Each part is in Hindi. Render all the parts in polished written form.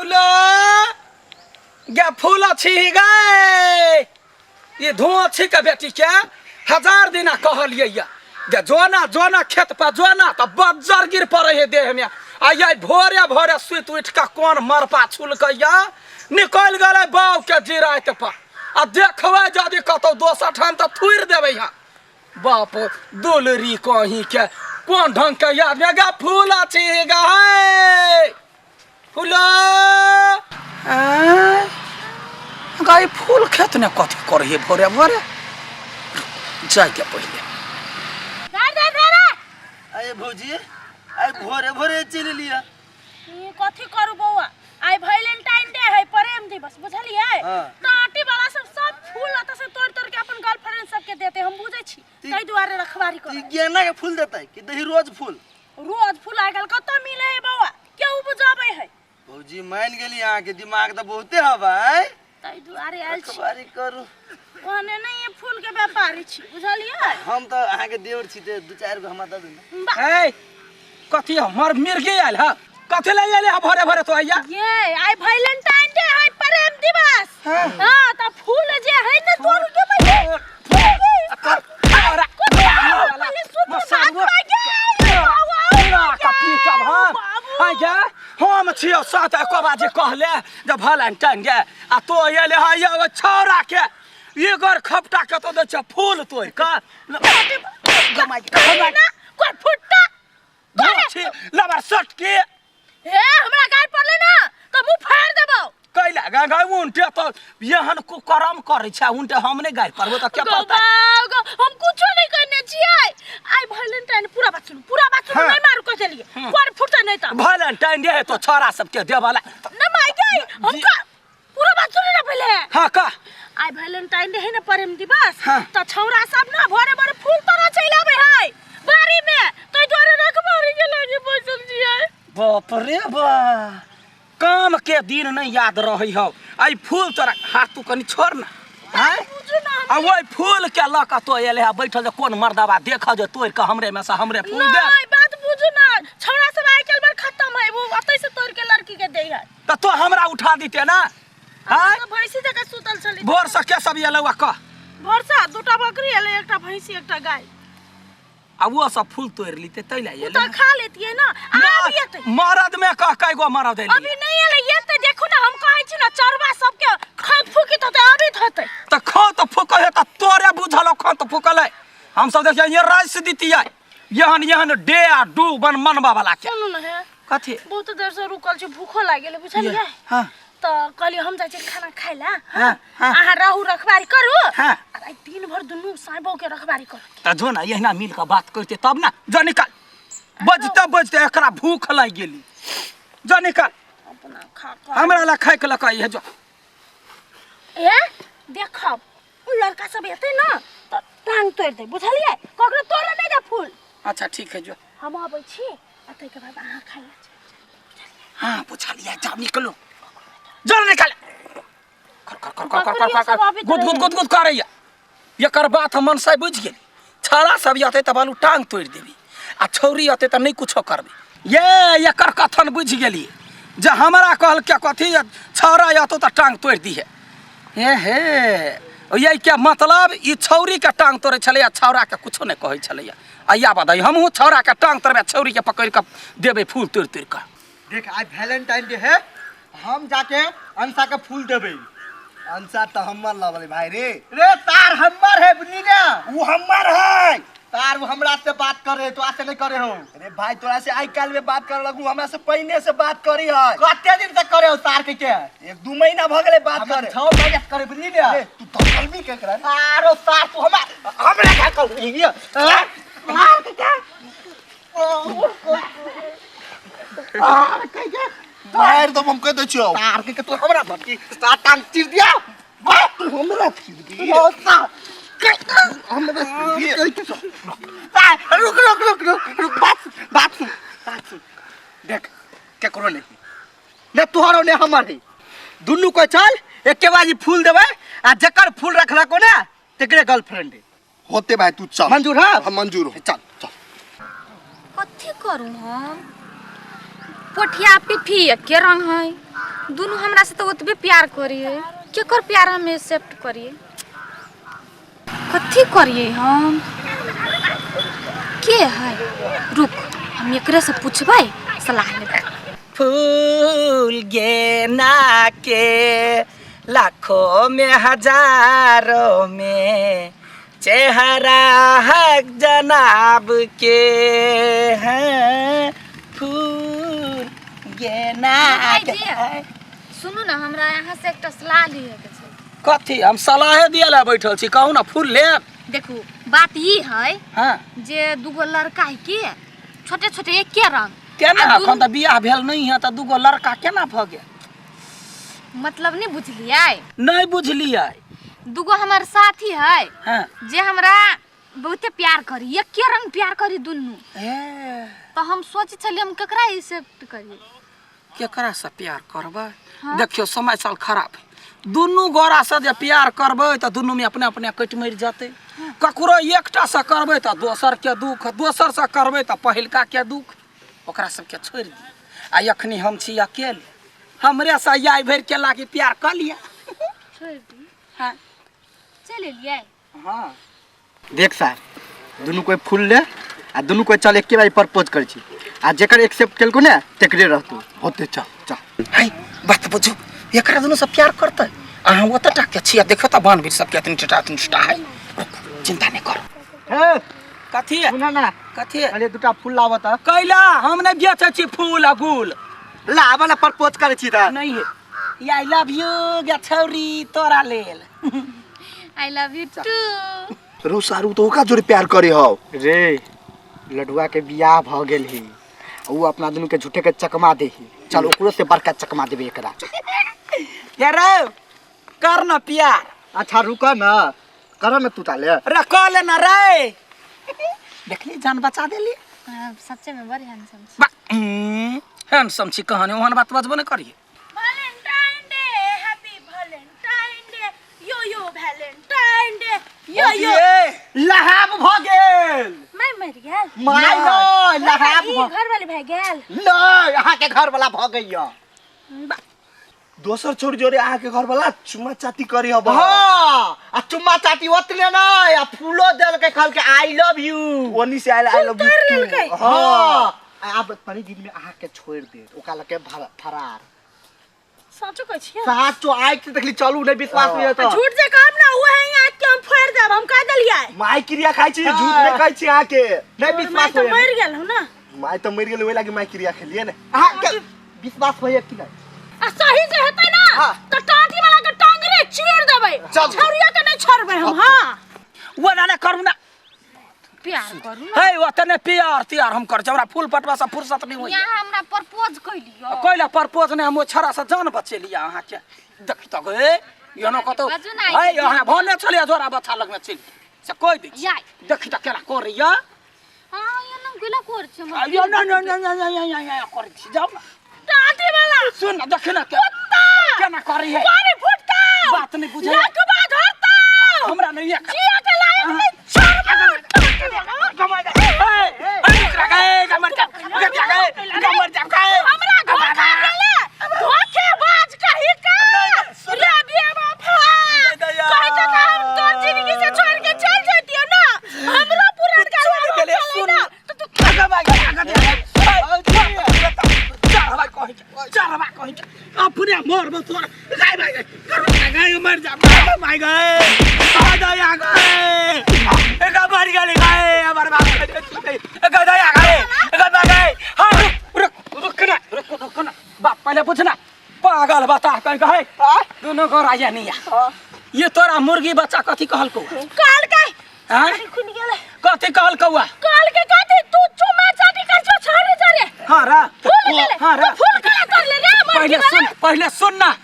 फूल गे फूल अच्छी गए ये धुआं अच्छी के बेटी के 1000 दिना कहलिए गे जोना जोना खेत पर जोना तो बज्जर गिर पड़े है देह में आ भोरे भोरे सुत उठ के कौन मरपा छुलक निकल गए बाव के जिरात पर आ देखबे यदि कतौ दोसर ठाम तो थुड़ देवे यहाँ बाप दुलरी कहीं के कौन ढंग के याद में गा फूल अच्छी गे फूल गाय फूल खेत ने कथी करे भोरे भोरे जाए के पहले अरे भौजी आई भोरे भोरे चल लिया ये कथी करू बौआ आई वैलेंटाइन डे है प्रेम दिवस बुझलिए टाटी वाला सब फूल आता से तोड़ तोड़ के अपन गर्लफ्रेंड सब के देते हम बुझै छी तै दुआरे रखवारी कर गेना के फूल देतै कि दही रोज फूल आगल कत मिले है बौआ केहू बुझाबै है भौजी मान गेली अहाँ के दिमाग त बहुते हवाई तै दुआरे आइल छी रखवारी करू ओने नहीं ये फूल के व्यापारी छी बुझलिए हम त अहाँ के देवर छी ते 2-4 गो हमरा द देना ए कथी हमर मिर्गी आइल ह कथी ले आइले भोरे भोरे तो आइया ये आई वैलेंटाइन डे है प्रेम दिवस हां त फूल जे है न तोड़ के हम छियो 7 बाजे कहले जब वैलेंटाइन डे आ तो एले है छौरा के एगर खपटा के तो दे छ फूल तोड़ का गमाई ना कोई फुट्टा छी लबर सट के ए हमरा गाय पड़ले ना त मुंह फाड़ देबो कैला गाय उनटे तो यहन कुकरम करे छ उनटे हम नहीं गाय परबो त के पता हम कुछो नहीं करने छियै आई वैलेंटाइन पूरा बात सुन नहीं मारू कह चलिए कोई फुट्टा नहीं त वैलेंटाइन डे तो छोरा सब के देवाला ना माई गई हमका पूरा बात सुन ना पहले हां का आई वैलेंटाइन डे है ना प्रेम दिवस त छौरा सब ना भोरे भोरे फूल तोड़ा चल आवे है बारी में तो द्वारे रखवारी के लागे बैठल छियै बाप रे बा काम के दिन नहीं याद रही हो आई फूल तोरा हाथ तू कनी छोड़ ना हैं आ वो फूल के लका तो एले है बैठल जे कोन मर्दावा देख जे तोड़ के हमरे में से हमरे फूल दे नहीं बात बुझू ना छौरा सब आइ कल बार खत्म है वो अतै से तोड़ के लड़की के दे है तो हमरा उठा दीते ना हैं तो भैंसी जगह सुतल चली भोर से के सब एलवा का भोरसा दूटा बकरी एले एकटा भैंसी एकटा गाय आ वो सब फूल तोड़ लीते तैला एले तो खा लेती है ना अब ये मरद में कह कई गो मरद एले अभी नहीं एले ये तो देखो ना हम कहै छी ना चरवा सब के खाद फूकी तो अभी होतै त खो तो फूकल है त तोरे बुझल खो तो फूकल है हम सब देखिए ये राइस दीती है यहन डे आ डू बन मनवा वाला के सुन न है कथी बहुत देर से रुकल छी भूखो लाग गेले बुझलिए हां तो कहली हम जाय छी खाना खाइला हां आहा रहू रखवारी करू हां आई दिन भर दुनु साइबो के रखवारी कर त जो ना यहिना मिल के बात करते तब ना जो निकाल बजते एकरा भूख लाग गेली जो निकाल अपना खा हमरा ला खाए के लका है जो ए देखब उ लड़का सब एते ना तो टांग तोड़ दे बुझलिए ककरो तोड़े नहीं दे फूल अच्छा ठीक है जो हम आबै छी अतै के बाद आहा खाइला हां पूछा लिया जाओ निकलो जल्दी निकाल कर गुद करैया एकर बात हम मनसा बुझ गेली छाड़ा सब आते त बालू टांग तोड़ देबी आ छौरी आते त नहीं कुछो करबी ये एकर कथन बुझ गेली जे हमरा कहल के कथी छौरा आतो त टांग तोड़ दी है हे ये क्या मतलब ई छौरी के टांग तोड़े छले छौरा के कुछो नहीं कहै छले आया बदाई हमहू छौरा के टांग तोड़बे छौरी के पकड़ के देबे फूल तोड़ तोड़ के देख आज वैलेंटाइन डे है हम जाके अंसा के फूल देबे अंसा तो हमर लवले भाई रे तार हमर है बुनी ना वो हमर है तार वो हमरा से बात करे तो आसे नहीं करे हो अरे भाई तोरा से आई काल में बात करे लगू हमरा से पहले से बात करी है कते दिन तक करे हो तार के 1-2 महीना भ गेले बात करे 6 महीना करे बुनी ना तू तो कलमी के करे आरो तार तू हमरा का कहू ये तार के क्या बाहर तो हम कह दे छियो तार के तू हमरा भट्टी तार टांग चिर दिया बात तू हमरा चिर दिया हमरा रुक बात सुन देख क्या करो नहीं तुहरो ने हमारे दुनू को चल एक बाजी फूल देवे आ जकर फूल रखला को ना तेकरे गर्लफ्रेंड होते भाई तू चल मंजूर है हम मंजूर हो चल कथी करूं हम पोठिया पिठी के रंग है दोनों हमरा से तो उतबे प्यार करिए, केकर प्यार हम एक्सेप्ट करिए? कथी करिए हम? के है? रुक, हम एकरे से पूछबै, सलाह लेबै। फूल गेना के लाखों में हजारों में चेहरा है जनाब के हैं। फूल गेना के है। सुनू ना, हमरा यहाँ से एक सलाह लिए के छै। कथी? हम सलाहे दिए ला बैठल छी, कहू ना फूल लेब। देखू, बात ई है हाँ जे दूगो लड़का है के छोटे छोटे एके रंग केना अखन त बियाह भेल नहीं है त दूगो लड़का केना भ गेल? मतलब नहीं बुझलिए? नहीं बुझलिए। दूगो हमार साथी है हाँ जे हमरा बहुते प्यार करी, एके रंग प्यार करी दुनू। तो हम सोच छलिए हम केकरा एक्सेप्ट करिए? केकरा से प्यार करबै? हाँ? देखियो समय साल खराब है, दुनू गोरा से जे प्यार करबै त दुनू में अपने अपने कटि मरि जाते। ककरो एकटा से करबै त दोसर के दुख, दोसर से करबै त पहिलका के दुख, ओकरा सबके छोड़ दी। आ अखनी हम छी अकेले, हमरे से आई भर के लागी प्यार कर लिया। छोड़ दी। हाँ चले लिए। हाँ देख सर, दुनू कोई फूल ले आ दुनू कोई चल एके बारी प्रपोज कर छी आ जेकर एक्सेप्ट केलको ने तेकरे रहतू होते। चल चल। है बात बुझू, एकरा दुनू से प्यार करतै। अहाँ ओतटा के छिया, देखो त बानवीर सबके अतनी टटा है। चिंता नहीं कर। हे कथी है? सुना ना, कथी है? अरे दुटा फूल लाव त। कैला हम नहीं बेचे छी फूल आ गुल। लाव ना प्रपोज करे छी त। नहीं है। आई लव यू गे छौरी, तोरा लेल। I love you too. रो सारू तो ओका जोरे प्यार करे हो रे लडुआ के बियाह भ गेल ही, ऊ अपना दुनू के झूठे के चकमा दे ही। चल ओकरो से बड़का चकमा देबे एकरा। के रे कर न प्यार। अच्छा रुक ना, कर ना तू ताले। रे कह ले ना रे। देखली जान बचा देली। सच्चे में बड़ी हैंडसम। हैंडसम छी कहानी, ओहन बात बजबो न करिए। Valentine day, happy Valentine day, yo yo Valentine day, yo yo. लहाब भ गेल। मैं मर गेल। माय गॉय, लहाब ई घर वाले भे गेल। नहीं, अहाँ के घर वाला भ गइया। दोसर छोड़ जोरे आके घर वाला चुम्मा चाटी करे हो। हां, आ चुम्मा चाटी ओतले ना, आ फूलो देल के खल के आई लव यू ओनी से आई लव तोड़ लेलकै। यू। हां, अब तनी दिन में अहाँ के छोड़ दे, ओका लके फरार। सचो कह छियै? साचो आई के देखली, चलू नहीं विश्वास नहीं तो। झूठ जे काम ना हुआ है, यहाँ के हम फोड़ देब, हम कह देलियै। माई क्रिया खाई छी, झूठ नहीं कहै छी आके। नहीं मैं विश्वास तो होय। मर गेल हूं ना। माई तो मर गेल, ओइ लागी माई क्रिया खेलिए ने। अहाँ के विश्वास होय कि नहीं? आ सही से हेतै ना हाँ। तो टाटी वाला के टांगरे चीर देबै। चल। छौरिया के नहीं छोड़बै हम। हां वो ना करू ना। प्यार करू ना। है ओतने प्यार त्यार हम कर, हमरा फूल पटवा से फुर्सत नहीं होई। यहाँ हमरा प्रपोज कैलियो। कोइला प्रपोज ने हम छरा से जान बचेलिया अहाँ के। देख त गे यनो कतो बाजू ना, है अहाँ भने चले जोरा बच्चा लग में चल से कोई दी। याय। देख त केला करिया। हां, ये ना गिला कोर छ म। यो न न न न कर छी जाऊ ना। टाटी वाला सुन ना, देख ना केना करी है। पानी फुटता। बात नहीं बुझे। लाख बात होता। हमरा नहीं एक जिया के लायक नहीं छोड़। कमाई दे। ए ओकरा गए कमर जा गए हमरा घर खा गेले। धोखेबाज कहि का। रे बियाबा भाई। कहि तो हम तोर जिंदगी से छोड़ के चल जतियो ना। हमरा पुरान का छोड़ के ले, सुन ना। तो तू आगे भाग आगे दे। चार भाग कहि अपने मोर में तोर गाय भाग गाय मर जा भाई गए आ दया गए एक बार गले गए हमारे बाप एक दया गए एक बार गए। हां रुक ना बाप पहले पूछना पागल बता कहे दोनों को राजा नहीं है। ये तोरा मुर्गी बच्चा कथी कहल को? काल के हां खुन गेले। कथी कहल कौआ? काल के कथी तू चुमा चाटी कर छो छारे छारे। हां रा हां रा फूल कला कर ले रे। पहले सुन ना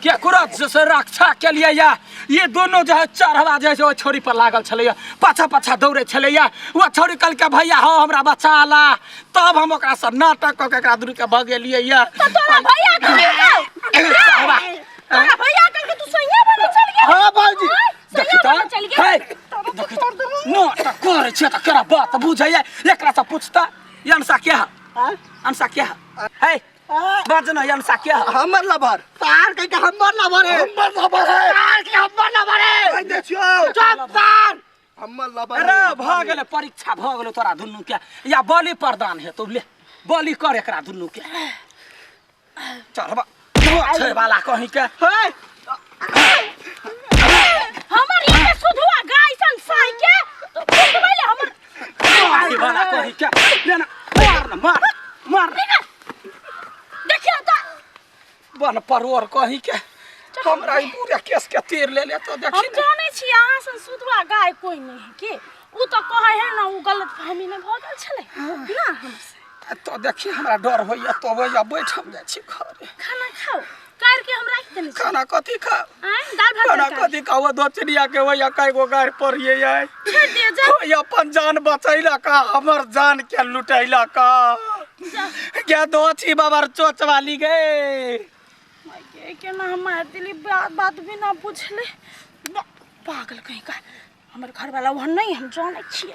क्या कुरत जैसे रक्षा के लिए या ये दोनों जो है चढ़वा जैसे वो छोरी पर लागल छलैया, पाछा पाछा दौड़े छलैया। वो छोरी कल के भैया हो हमरा बचा ला, तब हम ओकरा से नाटक क के एकरा दूर के भगेलिए या। तो तोरा भैया के तोरा भैया के तू सैया बन चल गया। हां बाबूजी देखि त चल गया। है देखि त नाटक करे छ त केरा बात बुझैया एकरा से पूछता ये अंसा क्या है? अंसा क्या है? बजना अंसा क्या हमर लवर तार कह के हमर लवर है हमर लवर है तार के हमर लवर है कह दे छियो चुप तार हमर लवर अरे भ गेले परीक्षा भ गेले तोरा दुन्नु के या बलि प्रदान हे तू ले बलि कर एकरा दुन्नु के चल बा छै वाला कहीं के हे हमर ये सुधुआ गाय सन साई के तो फुटबैले हमर आई वाला कहीं के ले ना मार देखियो त बन परवर कहीं के हमरा ई पूरा केस के तीर ले ले तो हम देखी जाने छी अहाँ सन सुधुआ गाय कोई नहीं है के उ तो कहे है ना उ गलत फहमी में भ गेल छले ना हमसे तो देखी हमरा डर होइया तो या बैठ हम जाइ छी घरे खाना खाओ कार के हम राख देने छी खाना कथी खा आय दाल भात खाना तरकारी। कथी खाओ दो चिड़िया के वही कई गो गाय पड़िए आय छोड़ दियो जा ओए अपन जान बचैला का हमर जान के लुटैला का क्या दोची बाबर चोच वाली गए माय के ना हमार दिली बात भी ना पूछले पागल कहीं का हमर घर वाला वहां नहीं हम जाने छिए